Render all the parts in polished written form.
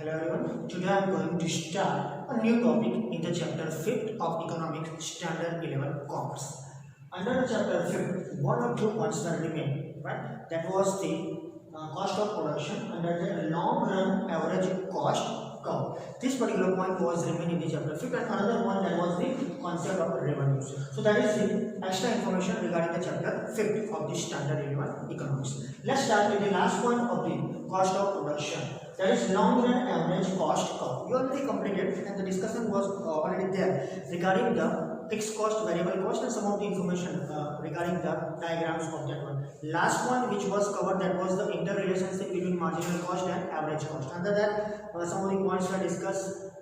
Hello everyone. Today I am going to start a new topic in the chapter 5th of Economics Standard 11 Commerce. Under the chapter 5th, one or two points that remain, right? That was the cost of production under the long run average cost curve. This particular point was remain in the chapter 5th, and another one that was the concept of revenues. So that is the extra information regarding the chapter 5th of the Standard 11 Economics. Let's start with the last point of the cost of production. That is long run average cost curve. You already completed, and the discussion was already there regarding the fixed cost, variable cost, and some of the information regarding the diagrams of that one. Last one which was covered, that was the interrelationship between marginal cost and average cost. Under that, some of the points were discussed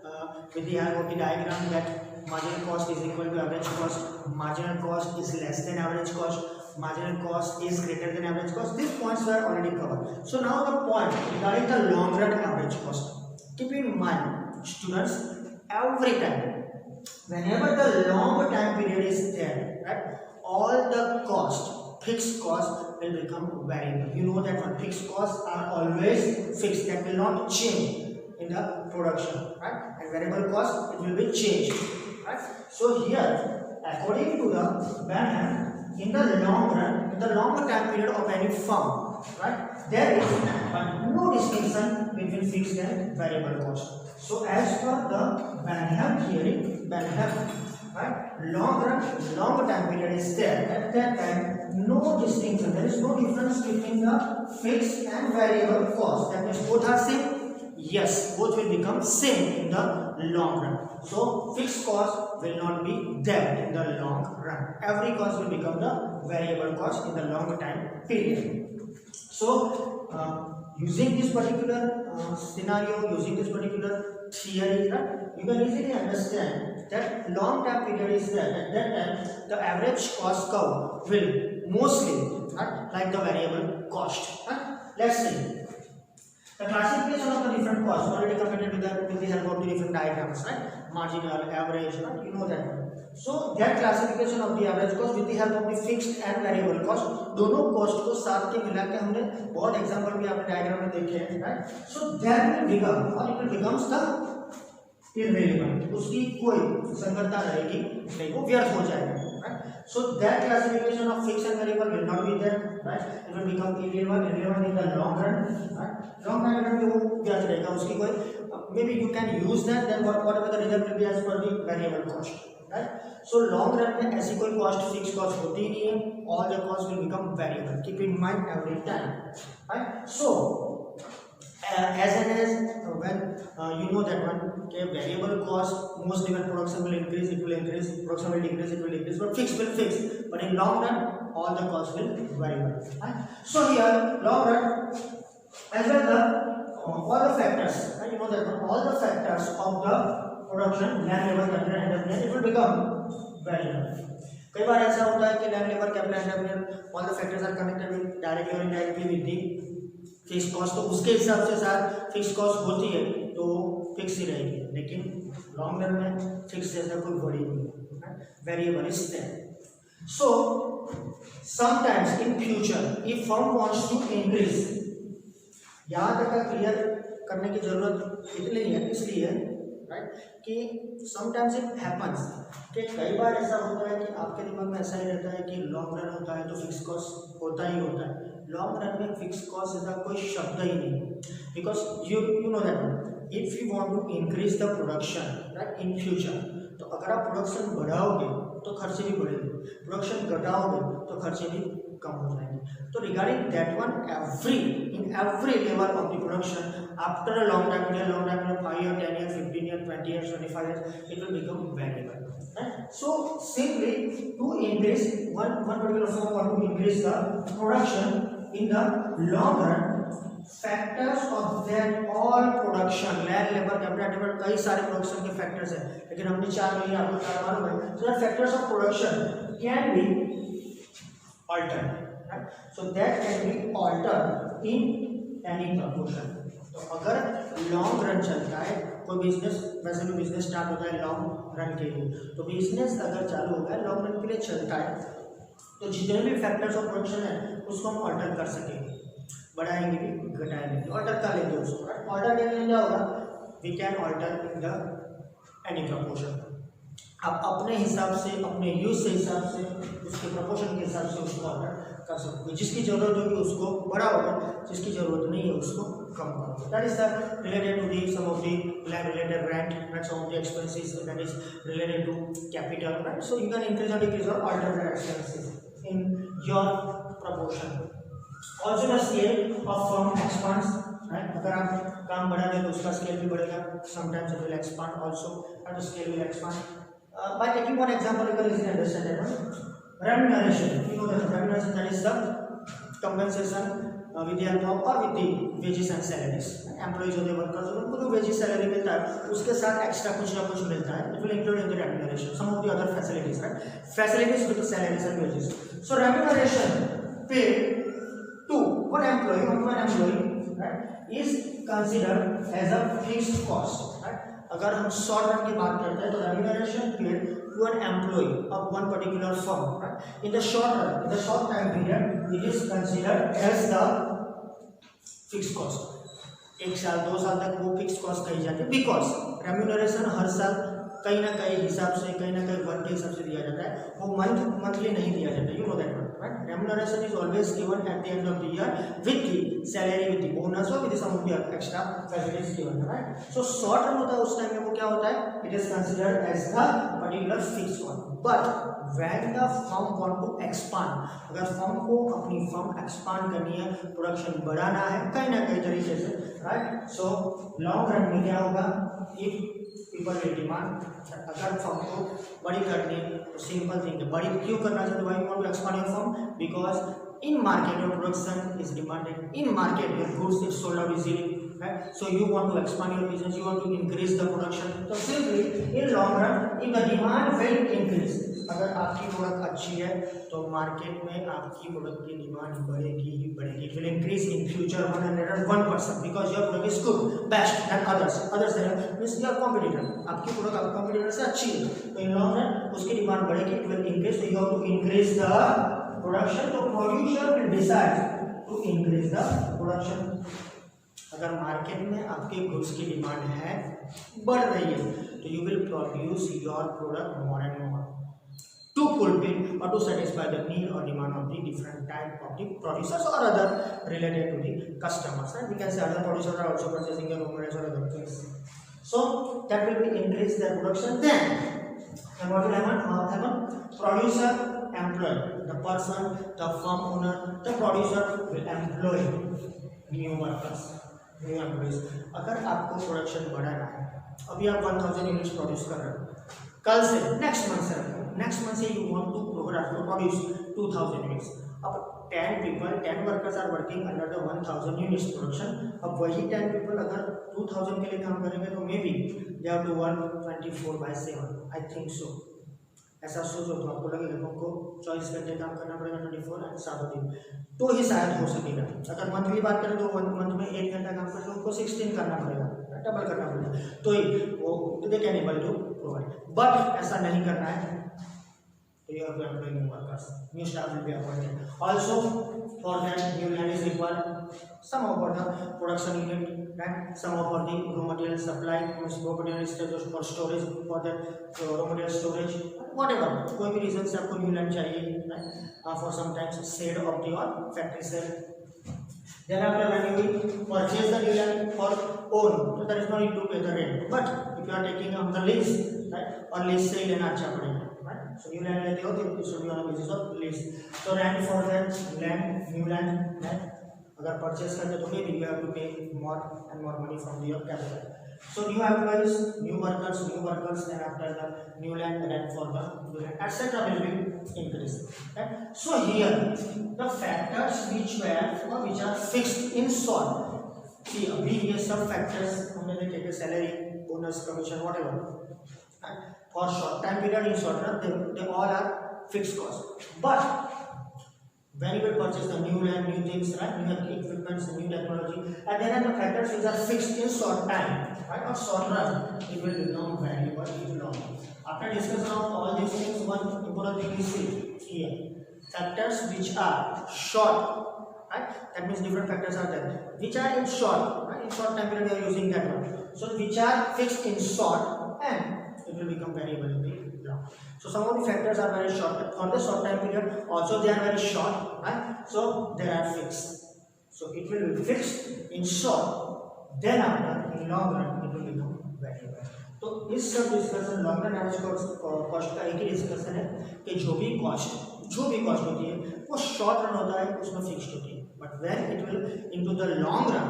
with the help of the diagram, that marginal cost is equal to average cost, marginal cost is less than average cost, marginal cost is greater than average cost. These points were already covered. So now the point regarding the long run average cost. Keep in mind, students, every time, whenever the long time period is there, right, all the cost, fixed cost will become variable. You know that one, fixed costs are always fixed, that will not change in the production, right? And variable cost, it will be changed, right? So here, according to the Banham, in the long run, in the long time period of any firm, right, there is no distinction between fixed and variable cost. So as per the Banham theory, right, long time period is there. At that time, no distinction. There is no difference between the fixed and variable cost. That means both are same. Yes, both will become same in the long run. So fixed cost will not be there in the long run. Every cost will become the variable cost in the long time period. So using this particular scenario, using this particular theory, right, you can easily understand that long time period is there. At that time, the average cost curve will mostly, right, like the variable cost. Right? Let's see. The classification of the different costs already completed with the help of the different diagrams, right? Marginal, average, right? You know that one. So that classification of the average cost with the help of the fixed and variable cost, दोनों cost को साथ के मिला के हमने बहुत example भी आपने डायग्राम में देखे हैं, right? So that will become, or it will becomes the irrelevant. उसकी कोई संगतता रहेगी नहीं, वो व्यर्थ हो जाएगा. So that classification of fixed and variable will not be there, right? It will become irrelevant in the long run, right? Long run में वो क्या रहेगा, उसकी कोई maybe you can use that, then whatever the result will be as per the variable cost, right? So long run में ऐसी कोई cost fixed cost होती ही नहीं है, all the costs will become variable. Keep in mind every time, right? So as when you know that one, okay, variable cost, mostly when production will increase, it will increase, production will decrease, it will decrease, but fixed will fix. But in long run, all the costs will variable. Right? So here, long run, as well the all the factors, right? You know that one, all the factors of the production, land labor, capital, and end, it will become variable. कई बार ऐसा होता है कि land labor, capital, and end, all the factors are connected with directly or indirectly with the fix cost, तो उसके हिसाब से शायद फिक्स कॉस्ट होती है तो फिक्स ही रहेगी, लेकिन लॉन्ग रन में फिक्स जैसा कोई बड़ी नहीं, variable is there. So sometimes in future if firm wants to increase, यहाँ तक का क्लियर करने की जरूरत इसलिए है, राइट, कि समटाइम्स इट हैपन्स कि कई बार ऐसा होता है कि आपके दिमाग में ऐसा ही रहता है कि लॉन्ग रन होता है तो फिक्स कॉस्ट होता ही होता है. लॉन्ग रन में फिक्स कॉस्ट जैसा कोई शब्द ही नहीं, because you know that if you want to increase the production, right, in future, तो अगर आप प्रोडक्शन बढ़ाओगे तो खर्चे भी बढ़ेंगे, प्रोडक्शन घटाओगे तो खर्चे भी कम हो जाएंगे. तो regarding that one, in every level of the production after a long time period, 5 years, 10 years, 15 years, 20 years, 25 years, it will become variable. Right? So simply to increase one particular firm want to increase the production in the long run, factors of that all production, land labor, capital, कई सारे production के factors हैं, लेकिन हमने 4 महीने आपको 4 मालूम है. So that factors of production can be altered, right? So that can be altered in any proportion. तो अगर लॉन्ग रन चलता है कोई बिजनेस, वैसे भी बिजनेस स्टार्ट होता है लॉन्ग रन के लिए, तो बिजनेस अगर चालू होगा लॉन्ग रन के लिए चलता है, तो जितने भी फैक्टर्स ऑफ प्रोडक्शन है उसको हम ऑल्टर कर सकेंगे, बढ़ाएंगे भी घटाएंगे, ऑर्डर कर लेंगे उसको. ऑर्डर करने क्या होगा, we can alter in the any proportion. आप अपने हिसाब से, अपने यूज के हिसाब से, उसके प्रोपोर्शन के हिसाब से उसको ऑर्डर कर सकते हो। जिसकी जरूरत होगी उसको बड़ा होगा, जिसकी जरूरत नहीं है उसको कम करोगे। That is the related to the some of the related rent and some of the expenses that is related to capital, right? So you can increase और डिक्रीज और alter the expenses in your proportion. Also the scale of firm expands, right? अगर आप काम बढ़ा दें तो उसका scale भी बढ़ेगा। Sometimes it will expand also and the scale will expand. By taking one example, you can easily understand that one. Remuneration. You know that remuneration, that is the compensation with the help of or with the wages and salaries. Employees होते हैं, workers होते हैं, उनको जो wages salary मिलता है उसके साथ extra कुछ ना कुछ मिलता है. It will include in the remuneration. Some of the other facilities, right? Facilities with the salaries and wages. So remuneration paid to one employee, right, is considered as a fixed cost, right? अगर हम short run की बात करते हैं तो remuneration paid to an employ of one particular firm, right? In the short run, in the short time period it is considered as the fix cost. 1 साल 2 साल तक वो फिक्स कॉस्ट कही जाती है, बिकॉज रेम्यूनरेशन हर साल कहीं ना कहीं हिसाब से, कहीं ना कहीं वर्क के हिसाब से दिया जाता है, वो मंथली नहीं दिया जाता। You know that one, right? Remuneration is always given at the end of the year with the salary, with the bonus और with some of the extra facilities given, right? So short run होता है उस time में वो क्या होता है, it is considered as the particular fix cost. But when the firm want to expand, अगर फर्म को अपनी फर्म एक्सपांड करनी है, प्रोडक्शन बढ़ाना है कहीं ना कहीं तरीके से, राइट? सो लॉन्ग रन में क्या होगा, इफ पीपल विल डिमांड, अगर फर्म को बड़ी करनी है तो सिंपल थिंग है, बड़ी क्यों करना चाहते हो, why you want to expand your firm, because in market your production is demanded, in market your goods is sold out easily, right? So you want to expand your business, you want to increase the production. So simply in long run if the demand will increase, अगर आपकी product अच्छी है तो market में आपकी product की demand बढ़ेगी ही बढ़ेगी। It will increase in future 101% because your product is good, best than others means your competitor, आपकी प्रोडक्ट आपके कॉम्पिटिटर से अच्छी है तो इन लॉन्ग रन उसकी डिमांड बढ़ेगी, it will increase, so you have to increase the production, तो producer will decide to increase the production। अगर मार्केट में आपके गुड्स की डिमांड है, बढ़ रही है, तो you will produce your product more and more to fulfill or to satisfy the need or demand of the different type of the producers or other related to the customers, and we can say other producers are also purchasing your raw materials or other things, so that will be increase their production. Then and what will happen, producer employ the person, the firm owner, the producer will employ new workers, new employees। अगर आपको production बढ़ाना है, अभी आप 1000 units produce कर रहे हो, कल से नेक्स्ट मंथ से you want to produce 2000 units, अब 10 workers are working under the 1000 units production. अब वही 10 पीपल अगर 2000 के लिए काम करेंगे तो maybe they have to work 24/7, I think so. ऐसा सोचो तो आपको लगेगा तुमको 24 घंटे काम करना पड़ेगा, 24 और 7 दिन, तो ही शायद हो सकेगा। अगर मंथली बात करें तो मंथ में 1 घंटा काम करके उनको 16 करना पड़ेगा, डबल करना पड़ेगा, तो ही वो they can able to provide. But ऐसा नहीं करना है तो you have to employ new workers, new staff will be appointed. Also for that new land is required, some of for the production unit, right? Some of for the raw material supply, raw material storage for storage, for the raw material storage, whatever, कोई भी reason से आपको new land चाहिए, right? For sometimes shed of the or factory shed। Then after when you will purchase the new land for own, so there is no need to pay the rent, but if you are taking on the lease, right, और lease से ही लेना अच्छा पड़ेगा, right? So new land लेते हो तो it should be on the basis of lease, so rent for that land, new land, right? अगर purchase करते तो maybe you have to pay more and more money from your capital। So new employees, new workers, and after the new land, rent for the new land, etc. will be increased, right? So here the factors which are fixed in short, see अभी ये सब factors हमने देखे कि salary, bonus, commission, whatever, right? For short time period in short run they all are fixed cost, but when you will purchase the new land, new things, right, new equipments, new technology, and then the factors which are fixed in short time, right, or short run, it will become valuable in long run। After discussion of all these things, one important thing is here, factors which are short right? That means different factors are there which are in short, right? In short time period we are using that one. So which are fixed in short and it will become variable in the long. So some of the factors are very short. For the short time period also they are very short, right? So they are fixed. So it will be fixed in short, then after in long run it will become variable. तो इस सब discussion long run average cost का एक ही discussion है कि जो भी cost होती है वो शॉर्ट रन होता है उसमें फिक्स्ड होती है, but when it will into the long run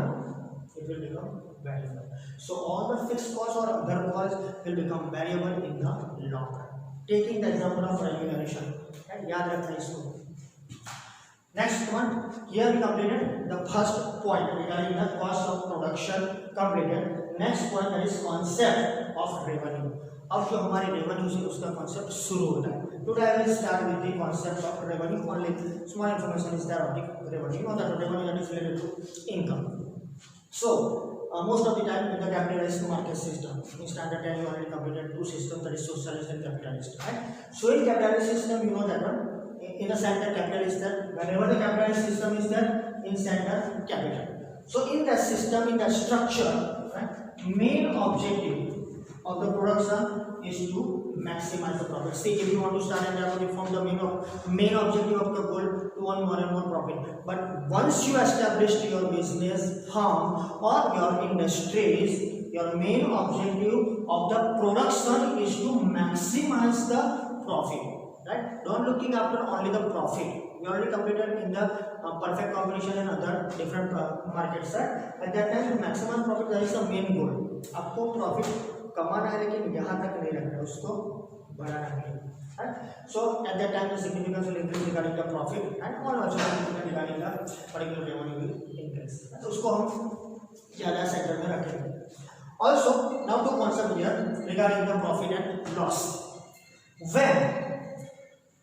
it will become variable. So all the fixed cost और other cost will become variable in the long run. Taking the example of remuneration, याद रखना इसको. Next one, here we completed the first point regarding the cost of production completed. Next point that is concept of revenue. अब जो हमारे revenue से उसका concept शुरू होता है. Today I will start with the concept of revenue. Only small information is there of the revenue. You know that revenue that is related to income. So most of the time in the capitalist market system, in standard 10 you already completed two systems, that is socialist and capitalist. Right? So in capitalist system you know that one. In the center capital is there. Whenever the capitalist system is there, in center capital. So in that system, in that structure, right, main objective of the production is to maximize the profit. See, if you want to start and therefore form the main objective of the goal to earn more and more profit. But once you establish your business, firm or your industries, your main objective of the production is to maximize the profit. Right? Don't looking after only the profit. We already completed in the perfect competition and other different markets. Right? At that time, the maximum profit that is the main goal. आपको profit कमाना है लेकिन यहाँ तक नहीं रखना है, उसको बढ़ाना है. Right? So at that time, the significance will increase regarding the profit and also regarding the particular revenue will increase. तो उसको हम ज़्यादा सेक्टर में रखेंगे. Also, now to concept here regarding the profit and loss. When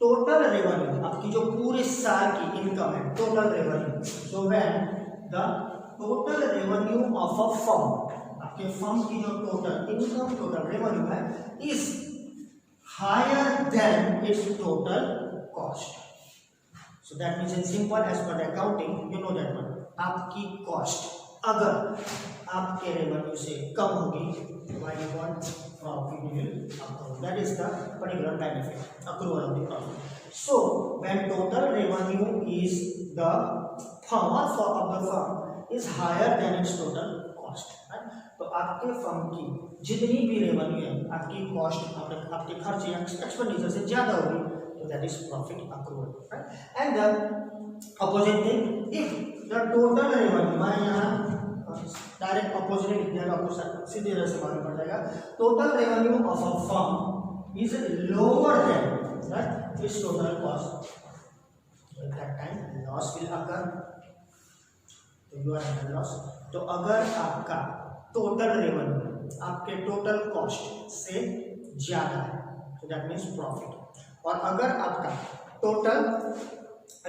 total revenue आपकी जो पूरे साल की इनकम है, total revenue. So when the total revenue of a firm, आपके फर्म की जो टोटल इनकम, टोटल रेवेन्यू है, is higher than its total cost. So that means in simple as per accounting you know that one, आपकी cost अगर आपके revenue से कम होगी, why you want profit will accrue. That is the particular benefit, accrual of the profit. So when total revenue is the firm or for of the firm is higher than its total cost, right? तो आपके firm की जितनी भी revenue है, आपकी cost, आपके खर्च या एक्सपेंडिचर से ज्यादा होगी, तो that is profit accrual, right? And the opposite thing, if the total revenue, मैं यहाँ डायरेक्ट अपोजिट लिख दिया तो आपको सीधे तरह से मालूम पड़ जाएगा. Total revenue of a firm is lower than that it's total cost, at that time loss will occur. तो यू आर इन लॉस. तो अगर आपका टोटल रेवेन्यू आपके टोटल कॉस्ट से ज्यादा है तो दैट मीन्स प्रॉफिट, और अगर आपका टोटल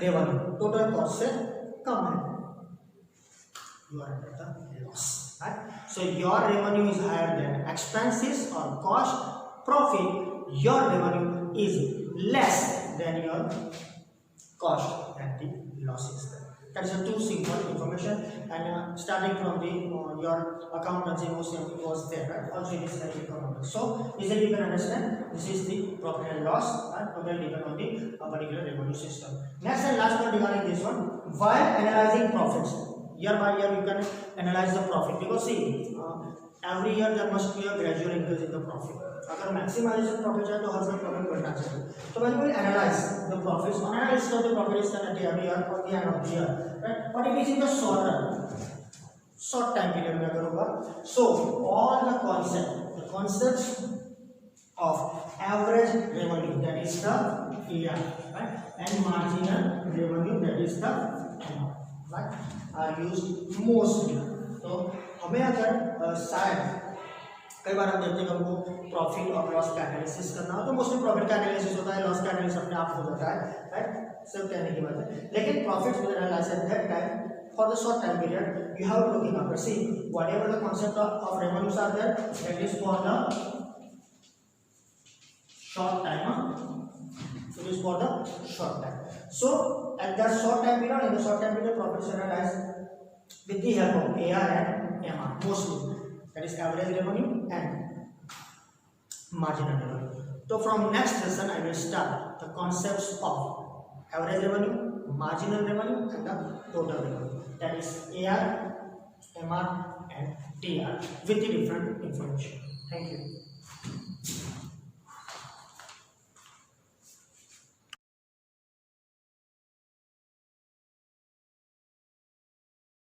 रेवेन्यू टोटल कॉस्ट से कम है, you are at the loss. Right? So your revenue is higher than expenses or cost. Profit, your revenue is less than your cost, and the loss is there. That is a too simple information. And starting from the your accountancy was there, right? Also it is very important. So easily you can understand this is the profit and loss, and total depend on the particular revenue system. Next and last one regarding this one, while analyzing profits. Year by year you can analyze the profit, because see every year there must be a gradual increase in the profit. अगर maximization profit है तो हर साल profit बढ़ना चाहिए. So when you will analyze the profits, analysis of the profit is done at every year or the end of the year, right? But it is in the short run, short time period में अगर होगा. So all the concepts of average revenue, that is the AR, right? And marginal revenue, that is the MR, right? are used mostly. तो हमें अगर शायद कई बार हम देखते हैं कि हमको प्रॉफिट और लॉस का एनालिसिस करना हो तो मोस्टली प्रॉफिट का एनालिसिस होता है, लॉस का एनालिसिस अपने आप हो जाता है, राइट? सब कहने की बात है. लेकिन profits will analyse at that time for the short time period you have to looking after. See, whatever the concept of revenues are there, that is for the short time. So the is for the short time. So at that short time period, in the short time period, profit is analyzed with the help of AR and MR mostly, that is average revenue and marginal revenue. So from next lesson I will start the concepts of average revenue, marginal revenue and the total revenue, that is AR, MR and TR with the different information. Thank you.